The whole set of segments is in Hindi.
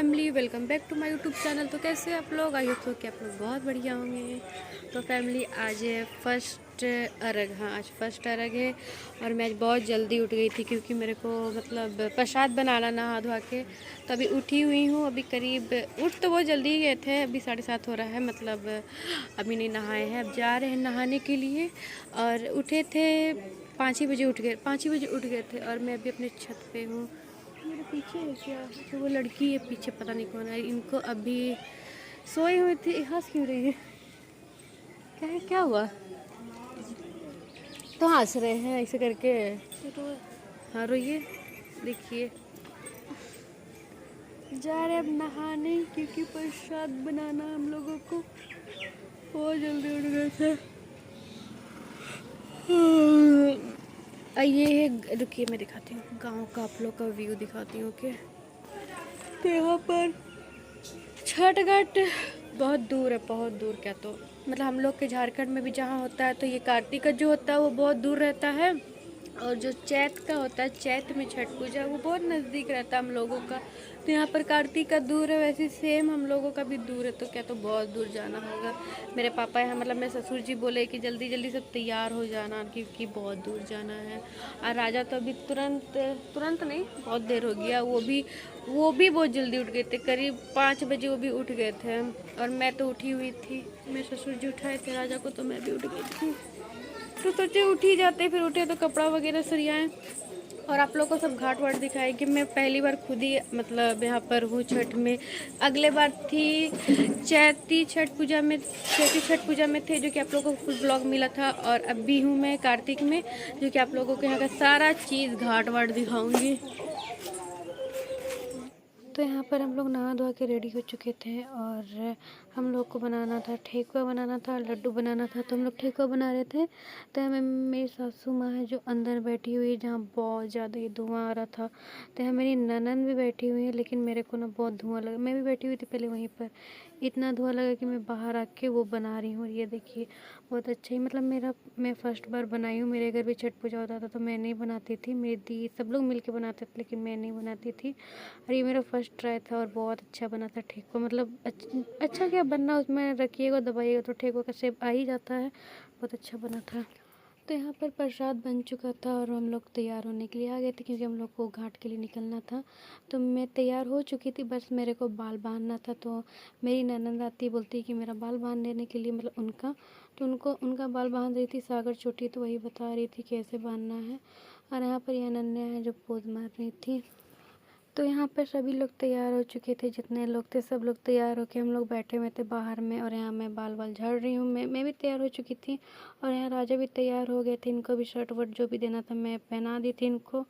Family, welcome back to my YouTube channel. तो कैसे आप लोग? आई होप कि आप लोग बहुत बढ़िया होंगे। तो फैमिली, आज है फर्स्ट अर्घ। हाँ, आज फर्स्ट अर्घ है और मैं आज बहुत जल्दी उठ गई थी क्योंकि मेरे को मतलब प्रसाद बनाना नहा धोआ के। तो अभी उठी हुई हूँ। अभी करीब उठ तो बहुत जल्दी ही गए थे। अभी 7:30 हो रहा है, मतलब अभी नहीं नहाए हैं। अब जा रहे हैं नहाने के लिए। और उठे थे 5 ही बजे, उठ गए 5 ही बजे उठ गए थे। और मैं अभी अपने छत पे हूँ। मेरे पीछे है क्या? तो वो लड़की है पीछे, पता नहीं कौन है। इनको अभी सोए हुए थे। हंस क्यों रही है? क्या है, क्या हुआ? तो हंस रहे हैं ऐसे करके। हाँ, रोइए। देखिए, जा रहे अब नहाने क्योंकि प्रसाद बनाना हम लोगों को। बहुत जल्दी उठ गए थे। ये है, रुकिए मैं दिखाती हूँ गांव का, आप लोग का व्यू दिखाती हूँ। ओके, तो यहाँ पर छठ घाट बहुत दूर है, बहुत दूर। क्या तो मतलब हम लोग के झारखंड में भी जहाँ होता है, तो ये कार्तिक का जो होता है वो बहुत दूर रहता है। और जो चैत का होता है, चैत में छठ पूजा, वो बहुत नज़दीक रहता है हम लोगों का। तो यहाँ पर कार्तिक का दूर है, वैसे सेम हम लोगों का भी दूर है। तो क्या तो बहुत दूर जाना होगा। मेरे पापा यहाँ, मतलब मेरे ससुर जी बोले कि जल्दी जल्दी सब तैयार हो जाना क्योंकि बहुत दूर जाना है। और राजा तो अभी तुरंत तुरंत नहीं, बहुत देर हो गया। वो भी बहुत जल्दी उठ गए थे, करीब 5 बजे वो भी उठ गए थे। और मैं तो उठी हुई थी। मेरे ससुर जी उठाए थे राजा को, तो मैं भी उठ गई थी। तो सोचे उठ ही जाते, फिर उठे तो कपड़ा वगैरह सरियाएं और आप लोग को सब घाट वाट दिखाए कि मैं पहली बार खुद ही मतलब यहाँ पर हूँ छठ में। अगले बार थी चैती छठ पूजा में, चैती छठ पूजा में थे, जो कि आप लोगों को फुल ब्लॉग मिला था। और अब भी हूँ मैं कार्तिक में, जो कि आप लोगों को यहाँ का सारा चीज़ घाट वाट दिखाऊंगी। तो यहाँ पर हम लोग नहा धोआ के रेडी हो चुके थे और हम लोग को बनाना था, ठेकुआ बनाना था, लड्डू बनाना था। तो हम लोग ठेकुआ बना रहे थे। तो हमें मेरी सासू माँ है जो अंदर बैठी हुई है, जहाँ बहुत ज़्यादा ही धुआं आ रहा था। तो यहाँ मेरी ननद भी बैठी हुई है, लेकिन मेरे को ना बहुत धुआं लगा। मैं भी बैठी हुई थी पहले वहीं पर। इतना धुआं लगा कि मैं बाहर आके वो बना रही हूँ। ये देखिए, बहुत अच्छा ही, मतलब मैं फ़र्स्ट बार बनाई हूँ। मेरे घर भी छठ पूजा होता था तो मैं नहीं बनाती थी, मेरी दी सब लोग मिल के बनाते थे, लेकिन मैं नहीं बनाती थी। और ये मेरा फर्स्ट ट्राई था और बहुत अच्छा बना था ठेकुआ। मतलब अच्छा क्या बनना, उसमें रखिएगा दबाइएगा तो ठेकुआ का शेप आ ही जाता है। बहुत अच्छा बना था। तो यहाँ पर प्रसाद बन चुका था और हम लोग तैयार होने के लिए आ गए थे क्योंकि हम लोग को घाट के लिए निकलना था। तो मैं तैयार हो चुकी थी, बस मेरे को बाल बांधना था। तो मेरी ननद आती बोलती कि मेरा बाल बांध देने के लिए, मतलब उनका, तो उनका बाल बांध रही थी सागर चोटी, तो वही बता रही थी कैसे बांधना है। और यहाँ पर यह नन्या है जो पोज मार रही थी। तो यहाँ पर सभी लोग तैयार हो चुके थे, जितने लोग थे सब लोग तैयार होके हम लोग बैठे हुए थे बाहर में। और यहाँ मैं बाल बाल झाड़ रही हूँ। मैं भी तैयार हो चुकी थी और यहाँ राजा भी तैयार हो गए थे। इनको भी शर्ट वर्ट जो भी देना था मैं पहना दी थी इनको।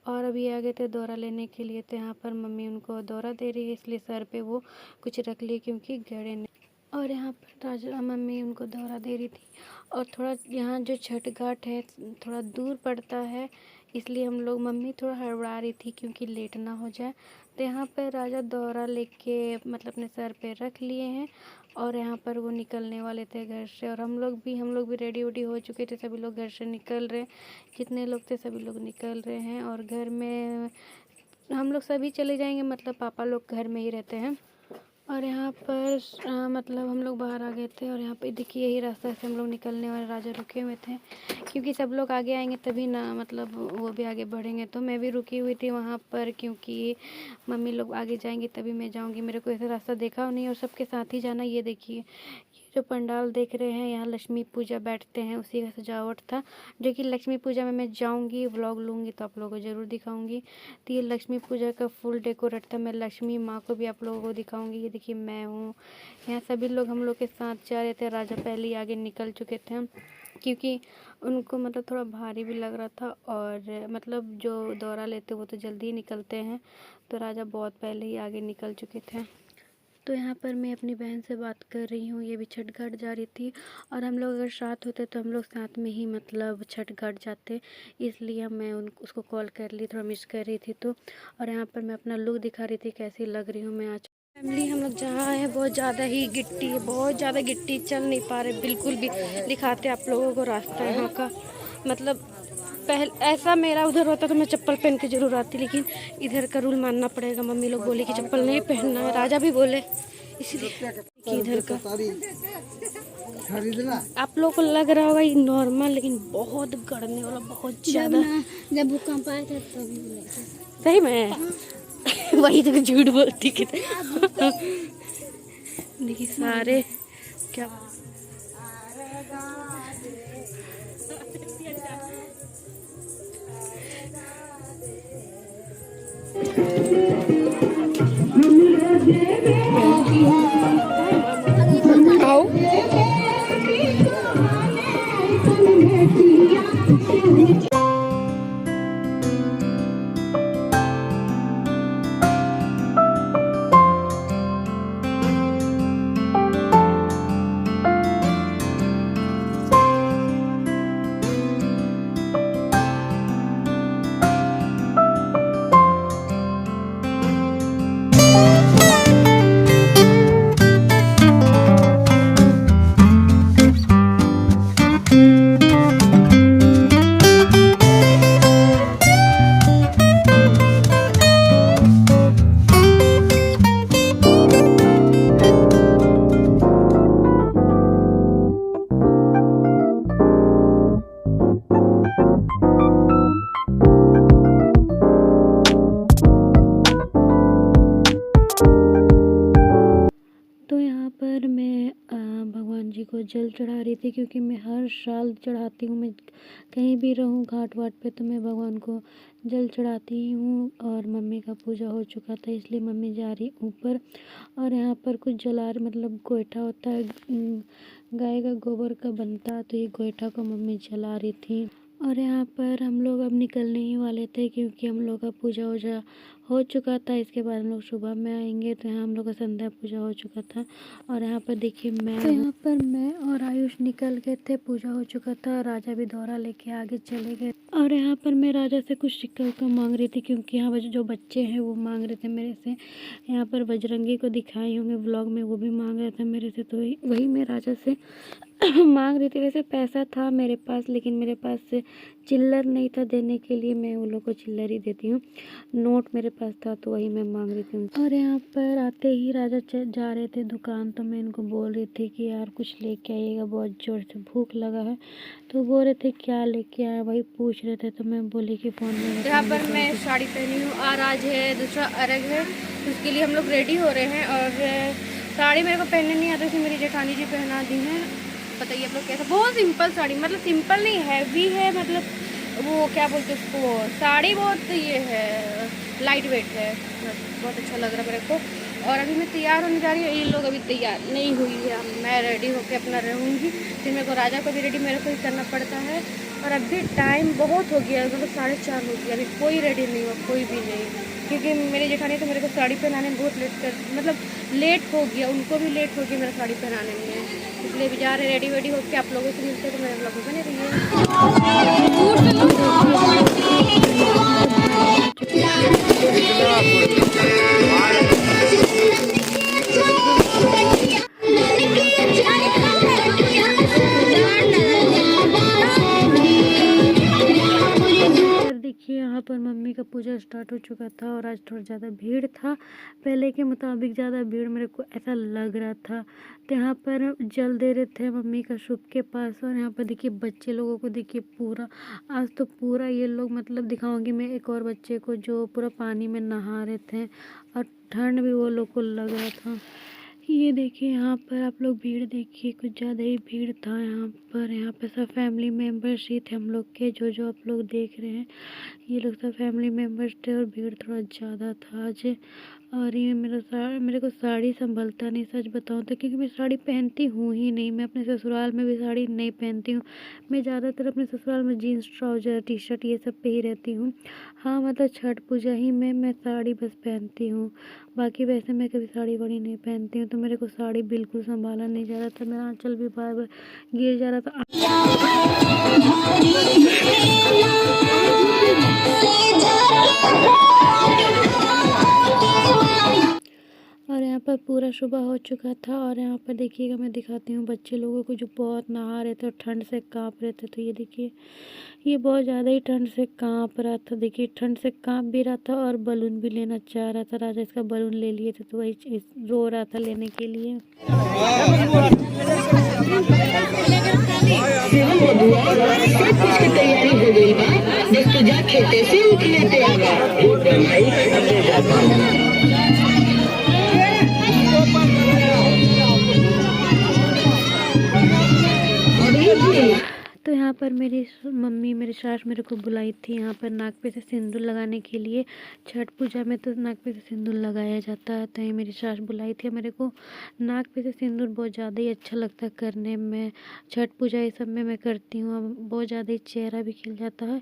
और अभी आ गए थे दौरा लेने के लिए। तो यहाँ पर मम्मी उनको दौरा दे रही है, इसलिए सर पे वो कुछ रख लिए क्योंकि गड़े नहीं। और यहाँ पर राजा मम्मी उनको दौरा दे रही थी। और थोड़ा यहाँ जो छठ घाट है थोड़ा दूर पड़ता है, इसलिए हम लोग, मम्मी थोड़ा हड़बड़ा रही थी क्योंकि लेट ना हो जाए। तो यहाँ पर राजा दौरा लेके मतलब अपने सर पे रख लिए हैं और यहाँ पर वो निकलने वाले थे घर से। और हम लोग भी रेडी वेडी हो चुके थे, सभी लोग घर से निकल रहे, जितने लोग थे सभी लोग निकल रहे हैं। और घर में हम लोग सभी चले जाएंगे, मतलब पापा लोग घर में ही रहते हैं। और यहाँ पर मतलब हम लोग बाहर आ गए थे और यहाँ पे देखिए यही रास्ता से हम लोग निकलने वाले, राजा रुके हुए थे क्योंकि सब लोग आगे आएंगे तभी ना, मतलब वो भी आगे बढ़ेंगे। तो मैं भी रुकी हुई थी वहाँ पर क्योंकि मम्मी लोग आगे जाएंगी तभी मैं जाऊँगी। मेरे को ऐसा रास्ता देखा नहीं और सबके साथ ही जाना। ये देखिए, ये जो पंडाल देख रहे हैं, यहाँ लक्ष्मी पूजा बैठते हैं, उसी का सजावट था। जो कि लक्ष्मी पूजा में मैं जाऊँगी, व्लॉग लूँगी तो आप लोगों को ज़रूर दिखाऊँगी। तो ये लक्ष्मी पूजा का फुल डेकोरेट था। मैं लक्ष्मी माँ को भी आप लोगों को दिखाऊंगी। ये देखिए मैं हूँ, यहाँ सभी लोग हम लोग के साथ जा रहे थे। राजा पहले ही आगे निकल चुके थे क्योंकि उनको मतलब थोड़ा भारी भी लग रहा था। और मतलब जो दौरा लेते वो तो जल्दी ही निकलते हैं, तो राजा बहुत पहले ही आगे निकल चुके थे। तो यहाँ पर मैं अपनी बहन से बात कर रही हूँ, ये भी छठ घाट जा रही थी। और हम लोग अगर साथ होते तो हम लोग साथ में ही मतलब छठ घाट जाते, इसलिए मैं उसको कॉल कर ली, थोड़ा मिस कर रही थी तो। और यहाँ पर मैं अपना लुक दिखा रही थी कैसी लग रही हूँ मैं आज। फैमिली, हम लोग जहाँ है बहुत ज़्यादा ही गिट्टी है, बहुत ज़्यादा गिट्टी, चल नहीं पा रहे बिल्कुल भी। दिखाते आप लोगों को रास्ता यहाँ का, मतलब पहले ऐसा मेरा उधर होता तो मैं चप्पल पहन के जरूर आती, लेकिन इधर का रूल मानना पड़ेगा। मम्मी लोग बोले कि चप्पल नहीं पहनना है, राजा भी बोले, इसलिए कि इधर का आप लोगों को लग रहा होगा ये नॉर्मल, लेकिन बहुत गड़ने वाला, बहुत ज्यादा। जब भूकंप आया था तब सही में वही तो झूठ बोलती कि देखिए सारे क्या भगवान जी को जल चढ़ा रही थी, क्योंकि मैं हर साल चढ़ाती हूँ। मैं कहीं भी रहूँ घाट वाट पे तो मैं भगवान को जल चढ़ाती हूँ। और मम्मी का पूजा हो चुका था, इसलिए मम्मी जा रही ऊपर। और यहाँ पर कुछ जला रहे, मतलब गोईठा होता है, गाय का गोबर का बनता, तो ये गोईठा को मम्मी जला रही थी। और यहाँ पर हम लोग अब निकलने ही वाले थे, क्योंकि हम लोग का पूजा वूजा हो चुका था। इसके बाद हम लोग सुबह में आएंगे, तो यहाँ हम लोग का संध्या पूजा हो चुका था। और यहाँ पर देखिए मैं और आयुष निकल गए थे, पूजा हो चुका था। राजा भी दौरा लेके आगे चले गए। और यहाँ पर मैं राजा से कुछ सिक्का उक्का मांग रही थी, क्योंकि यहाँ जो बच्चे हैं वो मांग रहे थे मेरे से। यहाँ पर बजरंगी को दिखाई होंगे व्लॉग में, वो भी मांग रहे थे मेरे से, तो वही मैं राजा से मांग रही थी। वैसे पैसा था मेरे पास, लेकिन मेरे पास से चिल्लर नहीं था देने के लिए। मैं उन लोग को चिल्लर ही देती हूँ, नोट मेरे पास था, तो वही मैं मांग रही थी। और यहाँ पर आते ही राजा जा रहे थे दुकान, तो मैं इनको बोल रही थी कि यार कुछ लेके आइएगा, बहुत जोर से भूख लगा है। तो बोल रहे थे क्या लेके आया, वही पूछ रहे थे। तो मैं बोली कि फ़ोन में। यहाँ पर मैं साड़ी पहनी हूँ, और आज है दूसरा अर्घ है, उसके लिए हम लोग रेडी हो रहे हैं। और साड़ी मेरे को पहनने नहीं आता थी, मेरी जेठानी जी पहना दी हैं। बताइए आप लोग कैसा, बहुत सिंपल साड़ी, मतलब सिंपल नहीं हैवी है, मतलब वो क्या बोलते हैं उसको, साड़ी बहुत ये है लाइट वेट है, बहुत अच्छा लग रहा है मेरे को। और अभी मैं तैयार होने जा रही हूँ, ये लोग अभी तैयार नहीं हुई है। मैं रेडी होकर अपना रहूँगी, फिर मेरे को राजा को भी रेडी मेरे को ही करना पड़ता है। और अभी टाइम बहुत हो गया, मतलब 4:30 हो गया, अभी कोई रेडी नहीं हुआ, कोई भी नहीं, क्योंकि मेरी जेठानी तो मेरे को साड़ी पहनाने में बहुत लेट हो गया, उनको भी लेट हो गया मेरा साड़ी पहनाने में। इसलिए भी जा रहे रेडी वेडी होकर। आप लोगों से मिलते तो मेरे ब्लॉग में बने देखिए यहाँ पर मम्मी का पूजा स्टार्ट हो चुका था। और आज थोड़ा ज़्यादा भीड़ था, पहले के मुताबिक ज़्यादा भीड़ मेरे को ऐसा लग रहा था। तो यहाँ पर जल दे रहे थे मम्मी का शुभ के पास। और यहाँ पर देखिए बच्चे लोगों को देखिए पूरा, आज तो पूरा ये लोग, मतलब दिखाऊंगी मैं एक और बच्चे को जो पूरा पानी में नहा रहे थे, और ठंड भी वो लोग को लग रहा था। ये देखिए यहाँ पर आप लोग भीड़ देखिए, कुछ ज़्यादा ही भीड़ था यहाँ पर। यहाँ पर सब फैमिली मेम्बर्स ही थे हम लोग के, जो आप लोग देख रहे हैं ये लोग सब फैमिली मेम्बर्स थे। और भीड़ थोड़ा ज़्यादा था आज। और ये मेरे को साड़ी संभलता नहीं, सच बताऊँ तो, क्योंकि मैं साड़ी पहनती हूँ ही नहीं। मैं अपने ससुराल में भी साड़ी नहीं पहनती हूँ। मैं ज़्यादातर अपने ससुराल में जीन्स ट्राउज़र टी शर्ट ये सब पे ही रहती हूँ। हाँ, मतलब छठ पूजा ही में मैं साड़ी बस पहनती हूँ, बाकी वैसे मैं कभी साड़ी वाड़ी नहीं पहनती हूँ। तो मेरे को साड़ी बिल्कुल संभाला नहीं जा रहा था, मेरा आँचल भी बार बार गिर जा रहा था। और यहाँ पर पर पूरा सुबह हो चुका था और यहाँ पर देखिएगा मैं दिखाती हूँ बच्चे लोगों को जो बहुत नहा रहे थे और ठंड से काँप रहे थे। तो ये देखिए ये बहुत ज़्यादा ही ठंड से काँप रहा था। देखिए ठंड से काँप भी रहा था और बलून भी लेना चाह रहा था। राजा इसका बलून ले लिए थे तो वही रो रहा था लेने के लिए। तैयारी हो गई बा, बस तू जा खेते से उठ लेते आवा। तो यहाँ पर मेरी मम्मी मेरी सास मेरे को बुलाई थी यहाँ पर नाक पे से सिंदूर लगाने के लिए। छठ पूजा में तो नाक पे से सिंदूर लगाया जाता है। तो ये मेरी सास बुलाई थी। मेरे को नाक पे से सिंदूर बहुत ज़्यादा ही अच्छा लगता है करने में। छठ पूजा ये सब में मैं करती हूँ। बहुत ज़्यादा ही चेहरा भी खिल जाता है।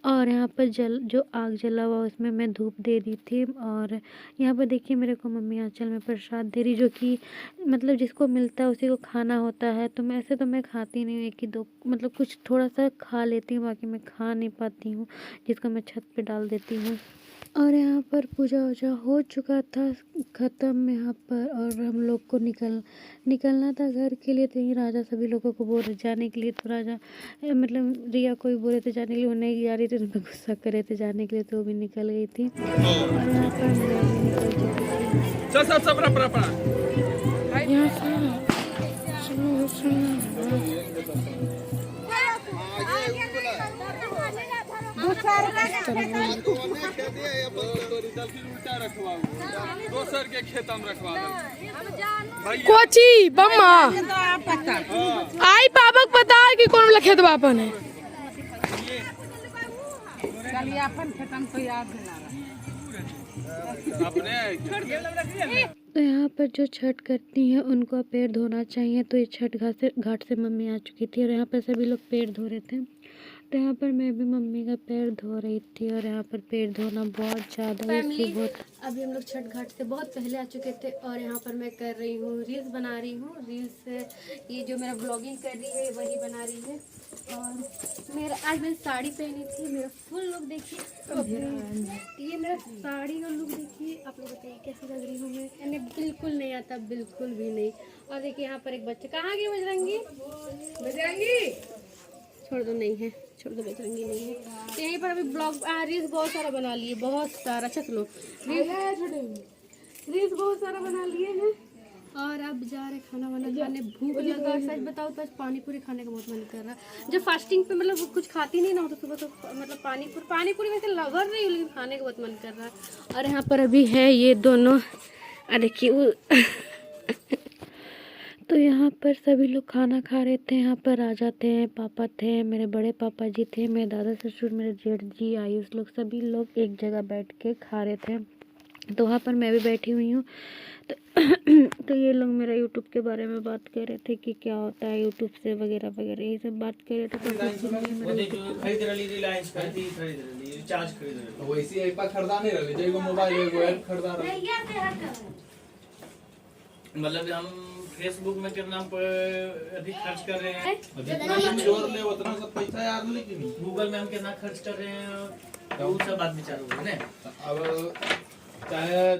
और यहाँ पर जो आग जला हुआ उसमें मैं धूप दे दी थी। और यहाँ पर देखिए मेरे को मम्मी आंचल में प्रसाद दे रही, जो कि मतलब जिसको मिलता है उसी को खाना होता है। तो मैं ऐसे तो मैं खाती नहीं हूँ, एक ही दो मतलब कुछ थोड़ा सा खा लेती हूँ, बाकी मैं खा नहीं पाती हूँ, जिसको मैं छत पे डाल देती हूँ। और यहाँ पर पूजा वूजा हो चुका था ख़त्म यहाँ पर। और हम लोग को निकलना था घर के लिए। तो यही राजा सभी लोगों को बोल जाने के लिए। तो राजा मतलब रिया को भी बोल रहे थे जाने के लिए, वो नहीं जा रही थी, उन पर गुस्सा कर रहे थे जाने के लिए, तो वो भी निकल गई थी। और यहाँ पर मैं भी निकल चुकी थी। यहाँ कोची बम्मा आई पापा को पता है कि कौन वाला खेत बापन है। तो यहाँ पर जो छठ करती हैं उनको पैर धोना चाहिए। तो ये छठ घाट से मम्मी आ चुकी थी और यहाँ पर सभी लोग पैर धो रहे थे। तो यहाँ पर मैं भी मम्मी का पैर धो रही थी। और यहाँ पर पैर धोना बहुत ज़्यादा अभी हम लोग छठ घाट से बहुत पहले आ चुके थे और यहाँ पर मैं कर रही हूँ रील्स बना रही हूँ। रील्स ये जो मेरा ब्लॉगिंग कर रही है वही बना रही है। और मेरा आज मैंने साड़ी पहनी थी। मेरा फुल लुक देखिए, ये मेरा साड़ी का लुक देखिए। आप लोग बताइए कैसी लग रही हूँ मैं। मैंने बिल्कुल नहीं आता, बिल्कुल भी नहीं। और देखिए यहाँ पर एक बच्चा, कहाँ गई बजरंगी? बजरंगी छोड़ दो, नहीं है, छोड़ दो, बजरंगी नहीं है। तो यहीं पर अभी ब्लॉग रील्स बहुत सारा बना लिए, बहुत सारा। अच्छा चलो रील्स बहुत सारा बना लिए हैं। और अब जा रहे खाना वाना खाने। भूख लगा, सच बताओ तो आज पानी पूरी खाने का बहुत मन कर रहा है। जब फास्टिंग पे मतलब कुछ खाती नहीं ना हो तो सुबह तो मतलब पानी पूरी वैसे लवर नहीं हूँ, लेकिन खाने का बहुत मन कर रहा है। और यहाँ पर अभी है ये दोनों, देखिए वो तो यहाँ पर सभी लोग खाना खा रहे थे। यहाँ पर राजा थे, पापा थे, मेरे बड़े पापा जी थे, मेरे दादा ससुर, मेरे जेठ जी, आयुष लोग, सभी लोग एक जगह बैठ के खा रहे थे। तो वहाँ पर मैं भी बैठी हुई हूँ। तो ये लोग मेरा यूट्यूब के बारे में बात कर रहे थे कि क्या होता है यूट्यूब से वगैरह वगैरह, यही सब बात कर रहे थे। मतलब हम फेसबुक में कितना अधिक खर्च कर रहे हैं, उतना सब पैसा यार, लेकिन गूगल में हम कितना खर्च कर रहे हैं, वो सब बात विचार हो रहे हैं। अब चाहे